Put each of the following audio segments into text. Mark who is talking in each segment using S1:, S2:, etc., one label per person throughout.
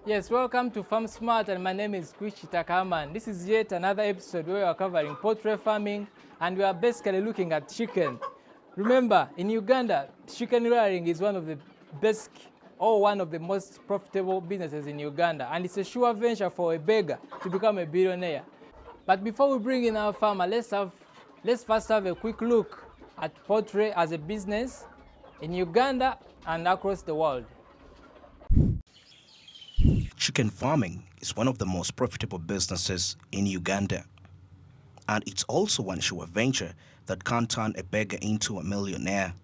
S1: Yes, welcome to Farm Smart, and my name is Kitaka Harman. This is yet another episode where we are covering poultry farming, and we are basically looking at chicken. Remember, in Uganda, chicken rearing is one of the best or one of the most profitable businesses in Uganda, and it's a sure venture for a beggar to become a billionaire. But before we bring in our farmer, let's first have a quick look at poultry as a business in Uganda and across the world.
S2: Chicken farming is one of the most profitable businesses in Uganda, and it's also one sure venture that can turn a beggar into a millionaire.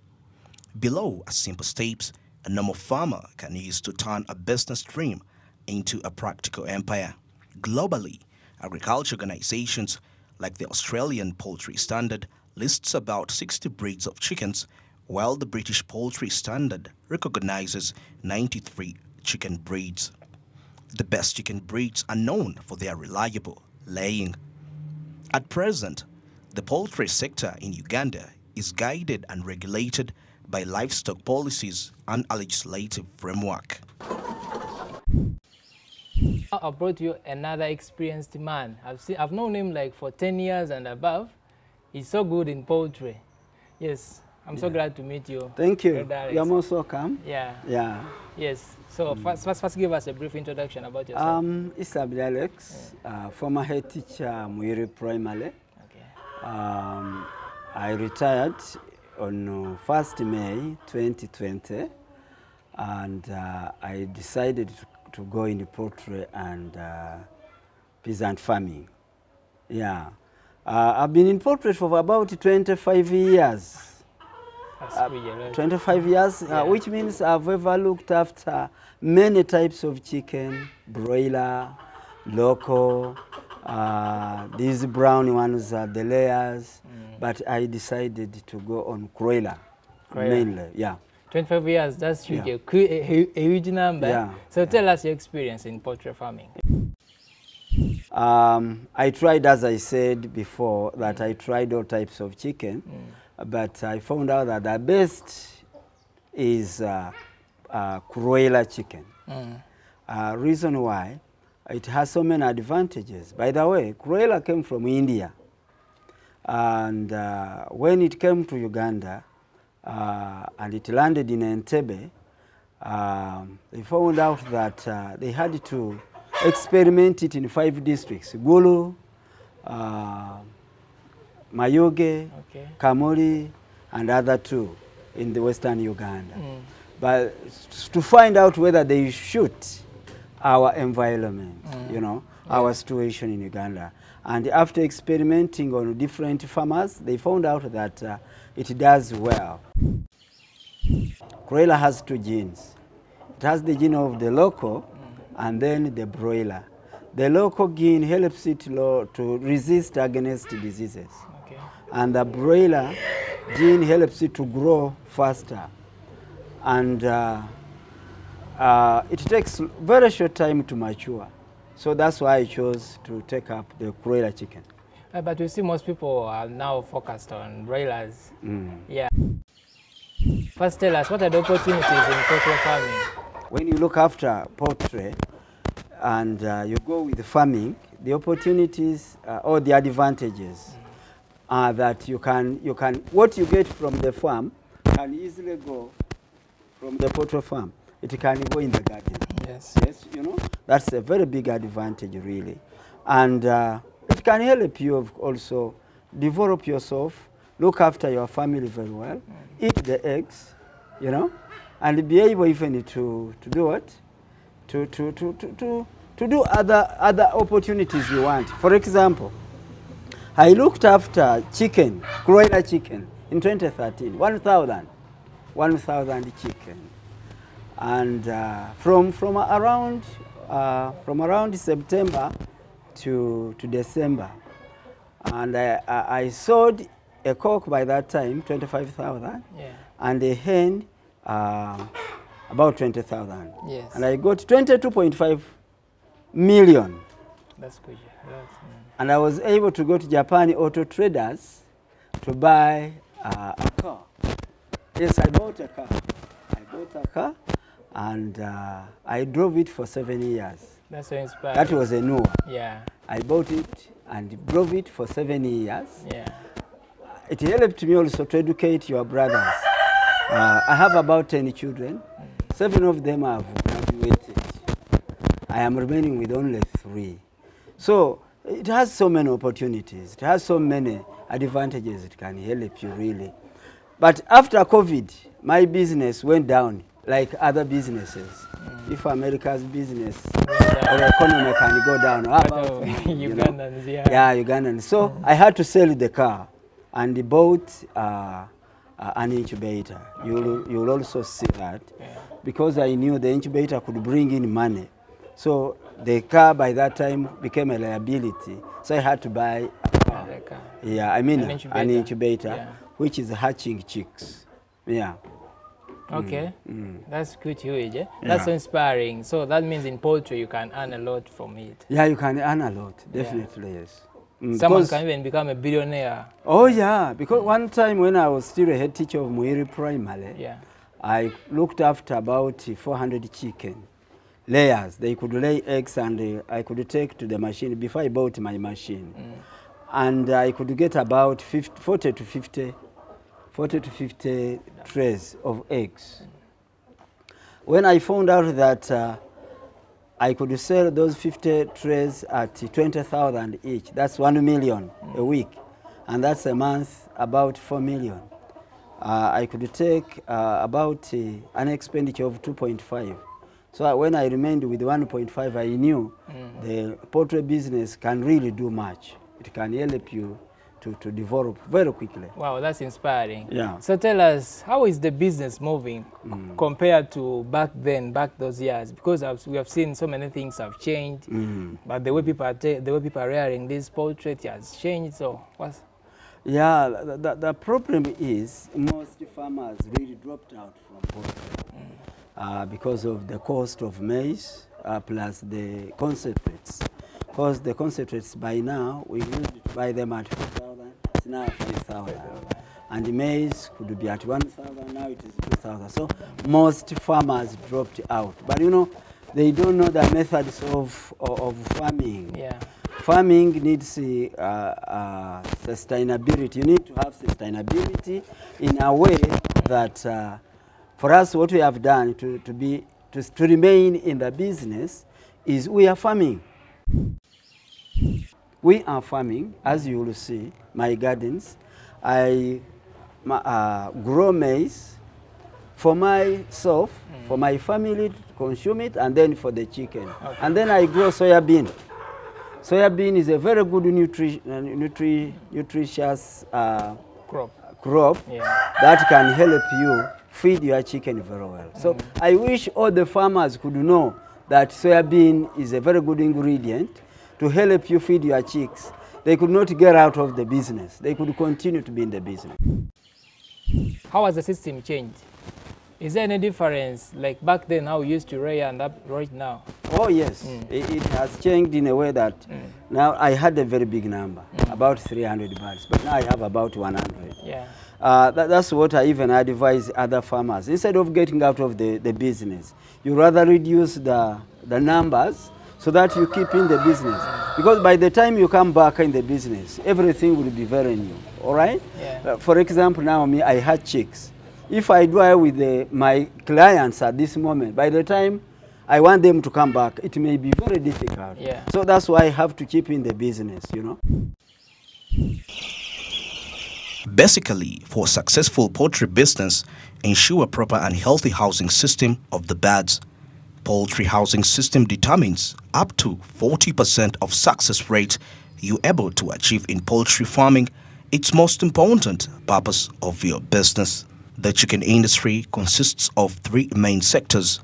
S2: Below are simple steps a normal farmer can use to turn a business dream into a practical empire. Globally, agriculture organizations like the Australian Poultry Standard lists about 60 breeds of chickens, while the British Poultry Standard recognizes 93 chicken breeds. The best chicken breeds are known for their reliable laying. At present, the poultry sector in Uganda is guided and regulated by livestock policies and a legislative framework.
S1: I brought you another experienced man. I've known him like for 10 years and above. He's so good in poultry. Yes, I'm so glad to meet you.
S3: Thank you. You're most welcome.
S1: Yeah. Yes. So first give us a brief introduction about yourself.
S3: It's Alex, former head teacher Muiri Primary.
S1: Okay.
S3: I retired on 1st May 2020, and I decided to go into poultry and peasant farming. Yeah. I've been in poultry for about 25 years. 25 years, which means I've ever looked after many types of chicken, broiler, local, these brown ones are the layers, but I decided to go on broiler mainly. Yeah.
S1: 25 years, that's huge, a huge number.
S3: Yeah.
S1: So tell us your experience in poultry farming.
S3: I tried, as I said before, that I tried all types of chicken. But I found out that the best is broiler chicken. Reason why, it has so many advantages. By the way, broiler came from India. And when it came to Uganda, and it landed in Entebbe, they found out that they had to experiment it in 5 districts: Gulu, Mayuge, Kamori, and other 2 in the western Uganda. But to find out whether they shoot our environment, our situation in Uganda. And after experimenting on different farmers, they found out that it does well. Broiler has 2 genes. It has the gene of the local and then the broiler. The local gene helps it to resist against diseases. And the broiler gene helps it to grow faster. And it takes very short time to mature. So that's why I chose to take up the broiler chicken.
S1: But you see most people are now focused on broilers. Yeah. First tell us, what are the opportunities in poultry farming?
S3: When you look after poultry and you go with farming, the opportunities or the advantages that you can, what you get from the farm can easily go from the poultry farm. It can go in the garden.
S1: Yes,
S3: that's a very big advantage, really. And it can help you also develop yourself, look after your family very well, eat the eggs, and be able even to do what? To do other opportunities you want. For example, I looked after chicken, broiler chicken, in 2013, 1,000 chicken. And from around September to December. And I sold a cock by that time, 25,000, and a hen, about 20,000.
S1: Yes.
S3: And I got 22.5 million.
S1: That's good.
S3: And I was able to go to Japan Auto Traders to buy a car. Yes, I bought a car. and I drove it for 7 years.
S1: That's so inspiring.
S3: That was a new one.
S1: Yeah.
S3: I bought it and drove it for 7 years.
S1: Yeah.
S3: It helped me also to educate your brothers. I have about 10 children. 7 of them have graduated. I am remaining with only 3. So it has so many opportunities. It has so many advantages. It can help you really. But after COVID, my business went down like other businesses. If America's business or economy can go down, how about
S1: Ugandans,
S3: yeah, Ugandans. So I had to sell the car and bought an incubator. You'll also see that, because I knew the incubator could bring in money. So the car by that time became a liability. So I had to buy a car. Yeah, I mean an incubator, which is hatching chicks. Yeah.
S1: Okay, that's good, huge. That's so inspiring. So that means in poultry you can earn a lot from it.
S3: Yeah, you can earn a lot, definitely, yes.
S1: Someone can even become a billionaire.
S3: Oh yeah, because one time when I was still a head teacher of Muiri Primary, I looked after about 400 chicken layers. They could lay eggs and I could take to the machine before I bought my machine. And I could get about 40 to 50 trays of eggs. When I found out that I could sell those 50 trays at 20,000 each, that's 1 million a week, and that's a month about 4 million. I could take about an expenditure of 2.5. So when I remained with 1.5, I knew the poultry business can really do much. It can help you to develop very quickly.
S1: Wow, that's inspiring.
S3: Yeah.
S1: So tell us, how is the business moving compared to back those years? Because we have seen so many things have changed, but the way people are rearing this poultry has changed. So what's...
S3: Yeah, the problem is most farmers really dropped out from poultry because of the cost of maize plus the concentrates. Because the concentrates by now, we used to buy them at 4,000, it's now 5,000. And the maize could be at 1,000, now it is 2,000. So most farmers dropped out. But you know, they don't know the methods of farming.
S1: Yeah.
S3: Farming needs sustainability. You need to have sustainability in a way that for us, what we have done to remain in the business is we are farming. We are farming, as you will see, my gardens. I grow maize for myself, for my family to consume it, and then for the chicken. Okay. And then I grow soybean. Soybean is a very good nutritious crop that can help you feed your chicken very well. So I wish all the farmers could know that soybean is a very good ingredient to help you feed your chicks. They could not get out of the business. They could continue to be in the business.
S1: How has the system changed? Is there any difference, like back then how we used to rear and up right now?
S3: Oh yes, it has changed in a way that now I had a very big number, about 300 birds, but now I have about 100.
S1: Yeah.
S3: That's what I even advise other farmers. Instead of getting out of the business, you rather reduce the numbers so that you keep in the business. Because by the time you come back in the business, everything will be very new, all right?
S1: Yeah.
S3: For example, now I had chicks. If I do with my clients at this moment, by the time I want them to come back, it may be very difficult.
S1: Yeah.
S3: So that's why I have to keep in the business, you know.
S2: Basically, for a successful poultry business, ensure a proper and healthy housing system of the birds. Poultry housing system determines up to 40% of success rate you're able to achieve in poultry farming. It's most important purpose of your business. The chicken industry consists of 3 main sectors: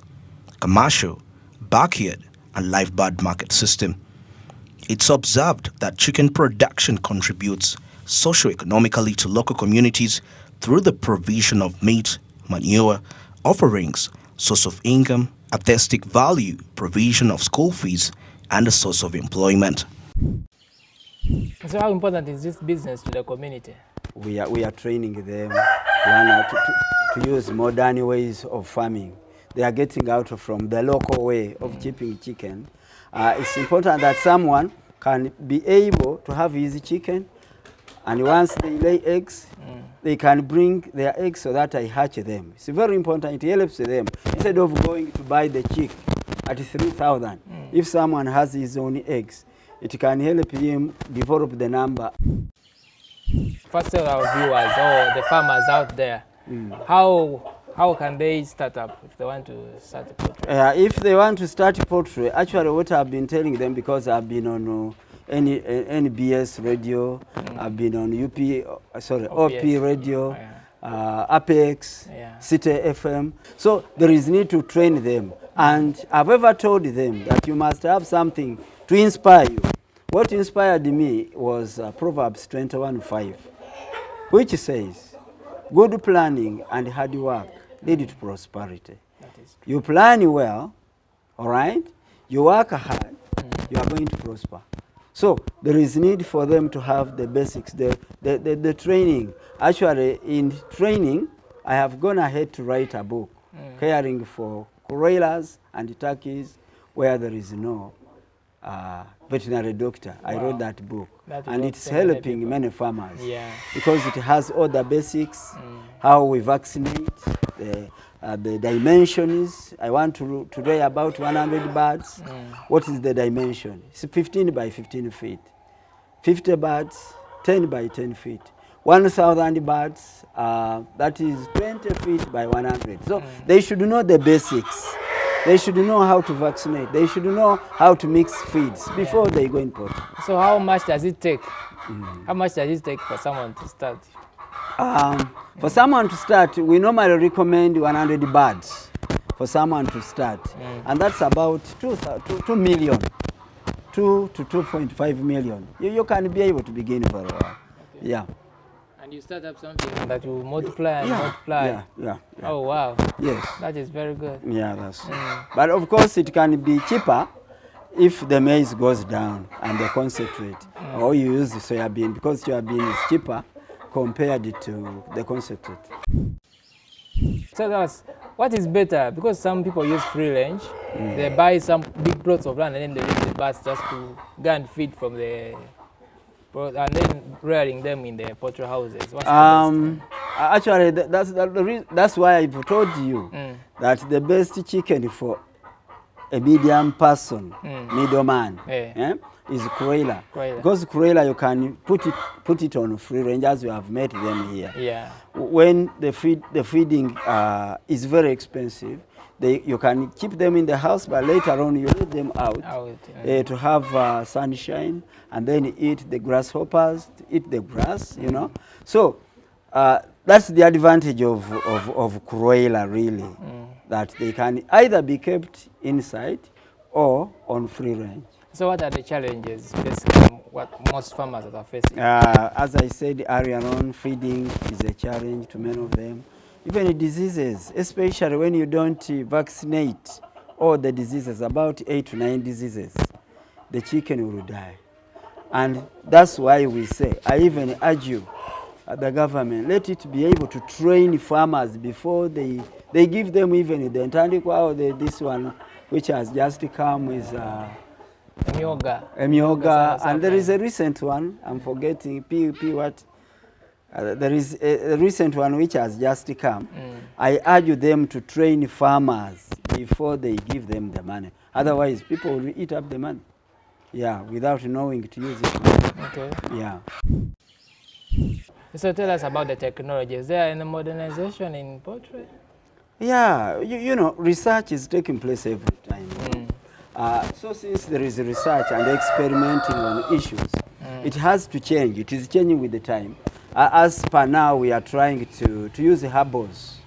S2: commercial, backyard, and live bird market system. It's observed that chicken production contributes socio-economically to local communities through the provision of meat, manure, offerings, source of income, artistic value, provision of school fees, and a source of employment.
S1: So how important is this business to the community?
S3: We are training them to use modern ways of farming they are getting out from the local way of keeping chicken. It's important that someone can be able to have his chicken, and once they lay eggs, they can bring their eggs so that I hatch them. It's very important. It helps them. Instead of going to buy the chick at 3,000, if someone has his own eggs, it can help him develop the number.
S1: First, tell our viewers or the farmers out there, how can they start up if they want to start a poultry?
S3: If they want to start poultry, actually what I've been telling them, because I've been on NBS radio, I've been on OP radio, Apex, City FM. So there is need to train them. And I've ever told them that you must have something to inspire you. What inspired me was Proverbs 21:5, which says, good planning and hard work lead to prosperity. You plan well, all right? You work hard, you are going to prosper. So there is need for them to have the basics, the training. Actually, in training, I have gone ahead to write a book, caring for broilers and turkeys where there is no veterinary doctor. Wow. I wrote that book, and it's helping many farmers because it has all the basics, how we vaccinate, the dimensions. I want to lay about 100 birds. What is the dimension? It's 15 by 15 feet. 50 birds, 10 by 10 feet. 1,000 birds, that is 20 feet by 100. So they should know the basics. They should know how to vaccinate. They should know how to mix feeds before they go in poultry.
S1: So how much does it take? How much does it take for someone to start?
S3: For someone to start, we normally recommend 100 birds for someone to start. And that's about 2 million, 2 to 2.5 million. You can be able to begin for a while. Yeah.
S1: And you start up something that will multiply and multiply.
S3: Yeah.
S1: Oh, wow.
S3: Yes.
S1: That is very good.
S3: Yeah, that's But of course, it can be cheaper if the maize goes down and the concentrate. Or you use the soybean, because soybean is cheaper compared to the concentrate.
S1: Tell us, what is better? Because some people use free range. They buy some big plots of land and then they leave the birds just to go and feed from the... and then rearing them in the poultry houses. What's the best?
S3: Actually, that's why I told you that the best chicken for a medium person, middleman, is broiler. Because broiler, you can put it on free range, as you have met them here.
S1: Yeah.
S3: When the feeding is very expensive, you can keep them in the house, but later on you let them out to have sunshine, and then eat the grasshoppers, eat the grass, you know. So that's the advantage of broiler, really, that they can either be kept inside or on free range.
S1: So what are the challenges, basically, what most farmers are facing?
S3: As I said earlier on, feeding is a challenge to many of them. Even diseases, especially when you don't vaccinate all the diseases, about 8 to 9 diseases, the chicken will die. And that's why we say, I even urge you, the government, let it be able to train farmers before they give them even the Ntandikwa or this one, which has just come with Emyoga. And there is a recent one, I'm forgetting, what? There is a recent one which has just come. I urge them to train farmers before they give them the money. Otherwise, people will eat up the money. Yeah, without knowing to use it.
S1: Okay.
S3: Yeah.
S1: So tell us about the technology. Is there any modernization in poultry?
S3: Yeah, you know, research is taking place every time. So since there is research and experimenting on issues, it has to change. It is changing with the time. As per now, we are trying to use herbals.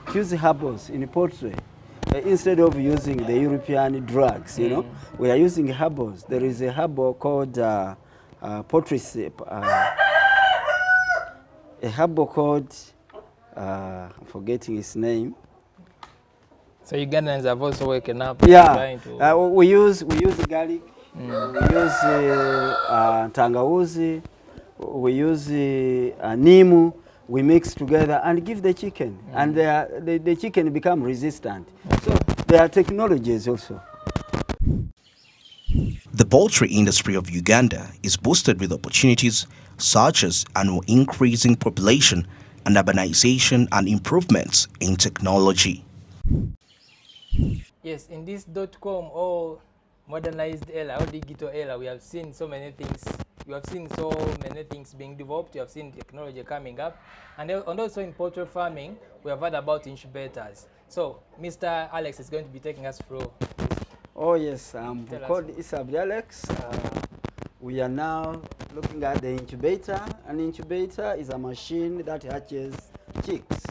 S3: To use herbals in poultry. Instead of using the European drugs, you know, we are using herbals. There is a herbal called poultry, a herbal called, I'm forgetting its name.
S1: So Ugandans have also woken up.
S3: Yeah, we use garlic, we use tangawuzi, we use nimu. we mix together and give the chicken, and the chicken become resistant. So there are technologies also.
S2: The poultry industry of Uganda is boosted with opportunities such as an increasing population and urbanization and improvements in technology.
S1: Yes, in this .com or modernized era or digital era, we have seen so many things. You have seen so many things being developed. You have seen technology coming up, and also in poultry farming, we have heard about incubators. So, Mr. Alex is going to be taking us through.
S3: Oh yes,
S1: Tell us
S3: called
S1: more.
S3: Isabel Alex. We are now looking at the incubator. An incubator is a machine that hatches chicks.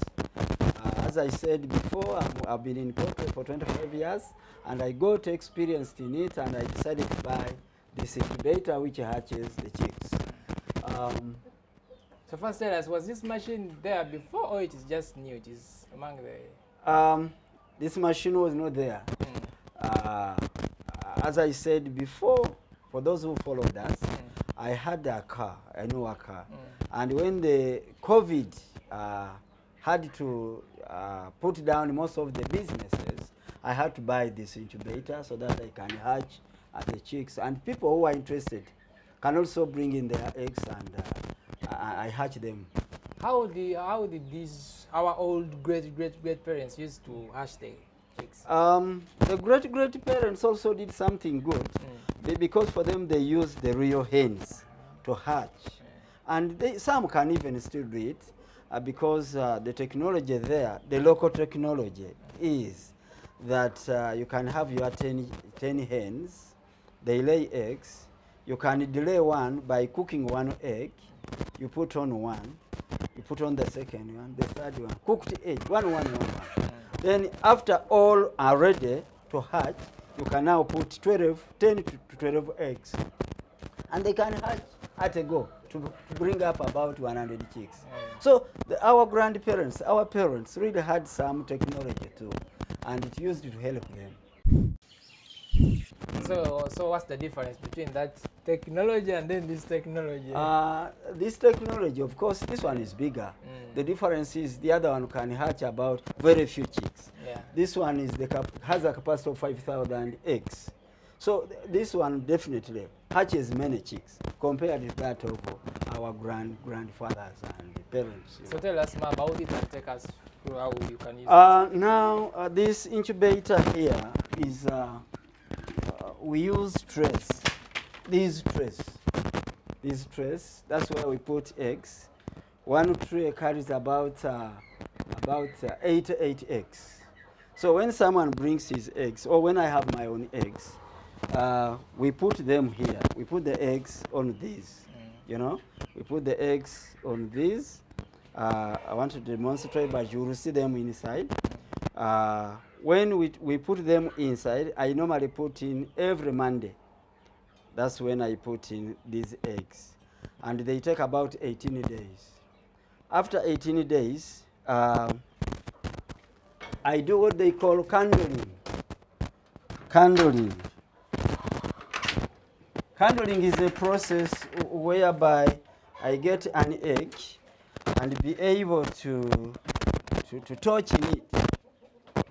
S3: As I said before, I've been in poultry for 25 years, and I got experienced in it, and I decided to buy this incubator which hatches the chicks.
S1: So first tell us, was this machine there before or it is just new? It is among the...
S3: This machine was not there. As I said before, for those who followed us, I had a car, a newer car. And when the COVID had to put down most of the businesses, I had to buy this incubator so that I can hatch the chicks. And people who are interested can also bring in their eggs, and I hatch them.
S1: How did these, our old great parents used to hatch the chicks?
S3: The great parents also did something good, because for them they used the real hens to hatch. And some can even still do it, because the technology there, the local technology, is that you can have your 10 hens, they lay eggs. You can delay one by cooking one egg. You put on one, you put on the second one, the third one, cooked egg, one. Then after all are ready to hatch, you can now put 10 to 12 eggs. And they can hatch at a go to bring up about 100 chicks. So our grandparents, our parents really had some technology too, and it used to help them.
S1: So what's the difference between that technology and then this technology?
S3: This technology, of course, this one is bigger. The difference is the other one can hatch about very few chicks.
S1: Yeah.
S3: This one is has a capacity of 5,000 eggs. So this one definitely hatches many chicks compared to that of our grandfathers and parents.
S1: So tell us more about it and take us through how you can use it.
S3: Now, this incubator here is, we use trays. These trays, that's where we put eggs. One tray carries about 8 eggs. So when someone brings his eggs, or when I have my own eggs, we put them here. We put the eggs on these, you know. We put the eggs on these. I want to demonstrate, but you will see them inside. When we put them inside, I normally put in every Monday. That's when I put in these eggs. And they take about 18 days. After 18 days, I do what they call candling. Candling is a process whereby I get an egg and be able to touch in it.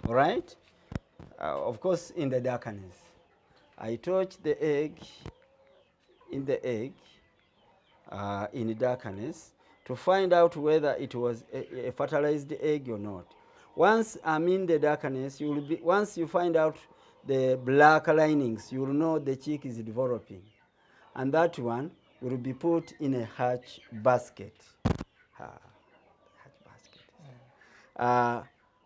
S3: All right? Of course, in the darkness. I touch the egg in the darkness to find out whether it was a fertilized egg or not. Once I'm in the darkness, once you find out the black linings, you will know the chick is developing. And that one will be put in a hatch basket.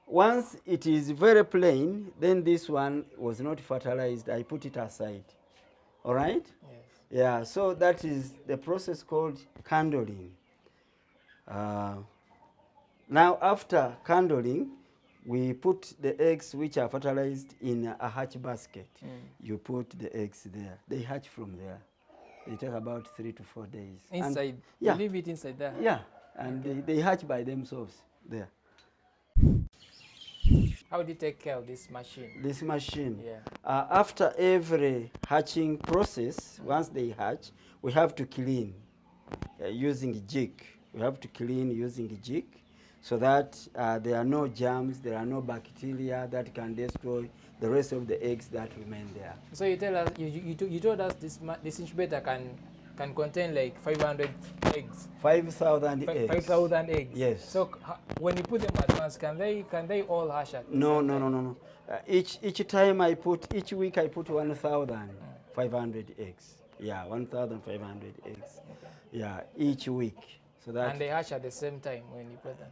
S3: Once it is very plain, then this one was not fertilized, I put it aside. All right?
S1: Yes.
S3: Yeah, so that is the process called candling. Now, after candling, we put the eggs which are fertilized in a hatch basket. You put the eggs there. They hatch from there. They take about 3 to 4 days.
S1: Inside?
S3: And, yeah.
S1: You leave it inside there?
S3: Yeah, and they hatch by themselves there.
S1: How do you take care of this machine?
S3: This machine.
S1: Yeah.
S3: After every hatching process, once they hatch, we have to clean using jig. We have to clean using the jig so that there are no germs, there are no bacteria that can destroy the rest of the eggs that remain there.
S1: So you tell us, you told us this incubator can contain like 500 eggs.
S3: 5,000 eggs.
S1: 5,000 eggs.
S3: Yes.
S1: So when you put them at once, can they all hatch at
S3: No. Each time I put, each week I put 1,500 eggs. Yeah, 1,500 eggs. Okay. Yeah, each week. So that.
S1: And they hatch at the same time when you put them.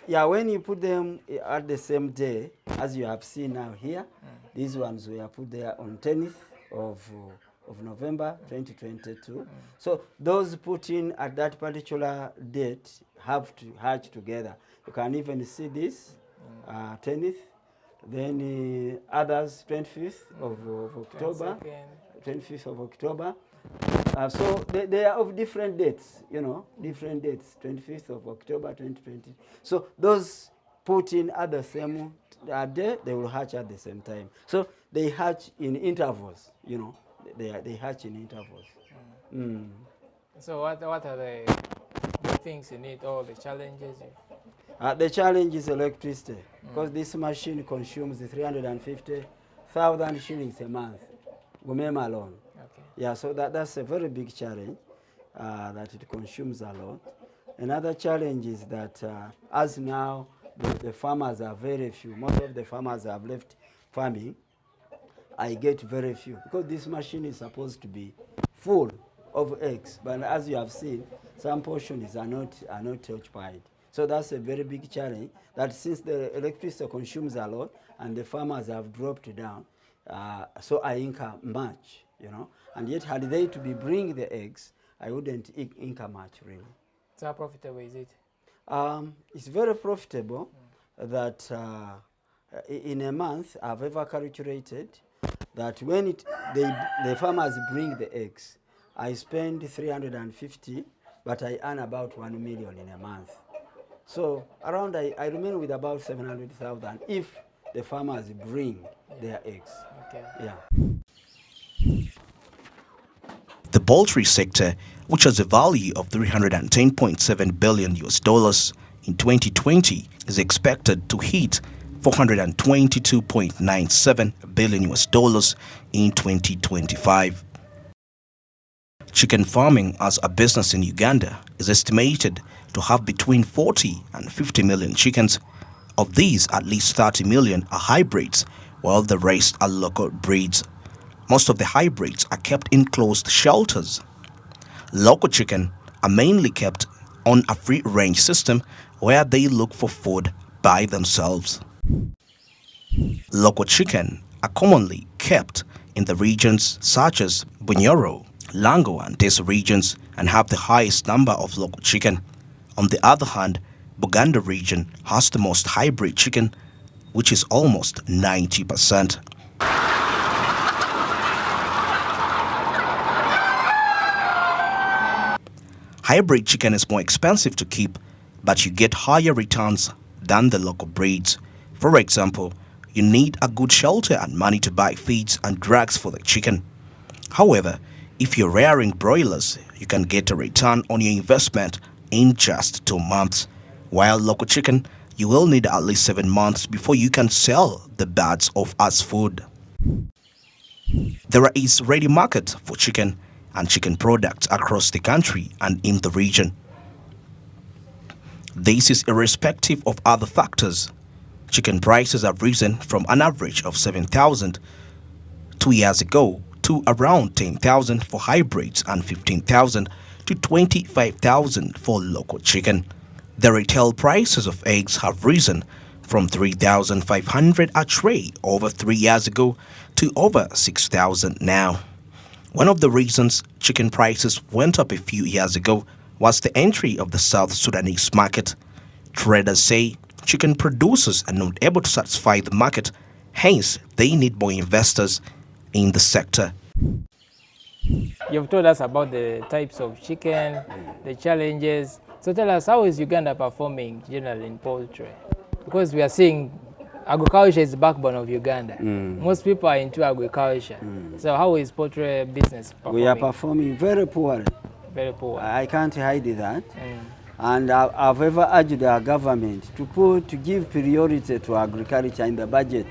S3: Yeah, when you put them at the same day, as you have seen now here, these ones were put there on 10th of November 2022. So those put in at that particular date have to hatch together. You can even see this 10th, then others 25th of October, 25th of October. So they are of different dates, different dates, 25th of October 2020. So those put in at the same day, they will hatch at the same time. So they hatch in intervals, they hatch in intervals.
S1: So what are the things you need, all the challenges?
S3: The challenge is electricity, because this machine consumes 350,000 shillings a month, Gumema alone.
S1: Okay.
S3: Yeah, so that's a very big challenge, that it consumes a lot. Another challenge is that as now the farmers are very few, most of the farmers have left farming, I get very few, because this machine is supposed to be full of eggs, but as you have seen, some portions are not occupied. So that's a very big challenge, that since the electricity consumes a lot and the farmers have dropped down, so I income much, and yet had they to be bringing the eggs, I wouldn't income much really.
S1: So how profitable is it?
S3: It's very profitable. That in a month I've ever calculated that when the farmers bring the eggs, I spend 350, but I earn about 1 million in a month. So around I remain with about 700,000 if the farmers bring their eggs.
S1: Okay.
S3: Yeah.
S2: The poultry sector, which has a value of $310.7 billion in 2020, is expected to hit $422.97 billion in 2025. Chicken farming as a business in Uganda is estimated to have between 40 and 50 million chickens. Of these, at least 30 million are hybrids, while the rest are local breeds. Most of the hybrids are kept in closed shelters. Local chicken are mainly kept on a free-range system where they look for food by themselves. Local chicken are commonly kept in the regions such as Bunyoro, Lango and Teso regions and have the highest number of local chicken. On the other hand, Uganda region has the most hybrid chicken, which is almost 90%. Hybrid chicken is more expensive to keep, but you get higher returns than the local breeds. For example, you need a good shelter and money to buy feeds and drugs for the chicken. However, if you're rearing broilers, you can get a return on your investment in just 2 months. While local chicken, you will need at least 7 months before you can sell the birds off as food. There is ready market for chicken and chicken products across the country and in the region. This is irrespective of other factors. Chicken prices have risen from an average of 7,000 2 years ago to around 10,000 for hybrids and 15,000 to 25,000 for local chicken. The retail prices of eggs have risen from 3,500 a tray over 3 years ago to over 6,000 now. One of the reasons chicken prices went up a few years ago was the entry of the South Sudanese market. Traders say chicken producers are not able to satisfy the market, hence they need more investors in the sector.
S1: You've told us about the types of chicken, the challenges. So tell us, how is Uganda performing generally in poultry? Because we are seeing agriculture is the backbone of Uganda. Most people are into agriculture. So how is poultry business performing?
S3: We are performing very poorly.
S1: Very poor.
S3: I can't hide that. And I've ever urged our government to give priority to agriculture in the budget.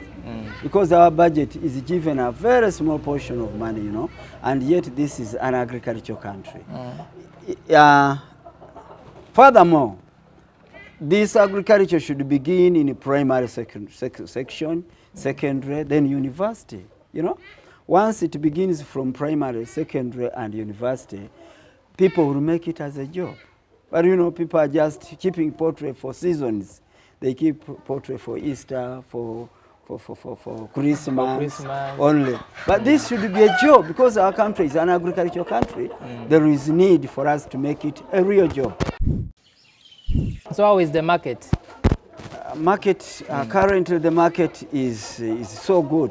S3: Because our budget is given a very small portion of money, you know, and yet this is an agricultural country. Furthermore, this agriculture should begin in primary section, secondary, then university, you know. Once it begins from primary, secondary, and university, people will make it as a job. But you know, people are just keeping poultry for seasons. They keep poultry for Easter, for Christmas only. But this should be a job because our country is an agricultural country. There is need for us to make it a real job.
S1: So how is the market?
S3: Currently the market is so good.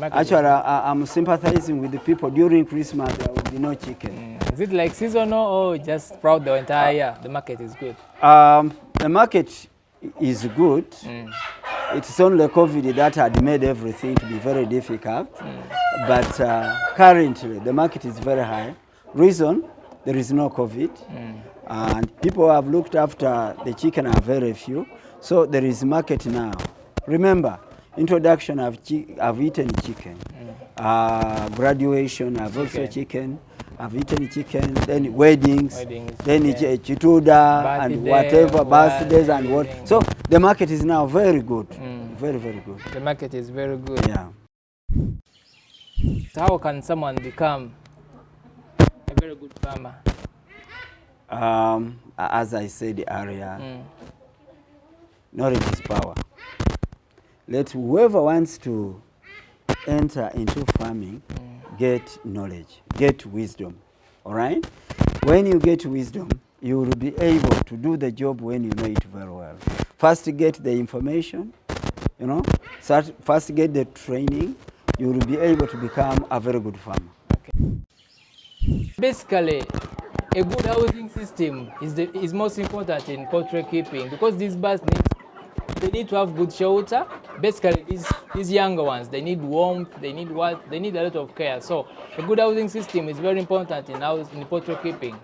S3: Actually, I'm sympathizing with the people. During Christmas, there will be no chicken.
S1: Is it like seasonal or just throughout the entire year? The market is good.
S3: The market is good. It's only COVID that had made everything to be very difficult. But currently, the market is very high. Reason, there is no COVID. And people who have looked after the chicken are very few. So there is market now. Remember, introduction, I've eaten chicken. Graduation, I've also chicken. I've eaten chicken, then weddings then chituda and whatever, birthdays and what. So the market is now very good, very, very good.
S1: The market is very good.
S3: Yeah.
S1: So how can someone become a very good farmer?
S3: As I said earlier, knowledge is power. Let whoever wants to enter into farming get knowledge, get wisdom, all right? When you get wisdom, you will be able to do the job when you know it very well. First get the information, you know, first get the training, you will be able to become a very good farmer.
S1: Okay. Basically, a good housing system is most important in poultry keeping because these birds need to have good shelter. Basically, these younger ones, they need warmth, they need a lot of care. So a good housing system is very important in poultry keeping.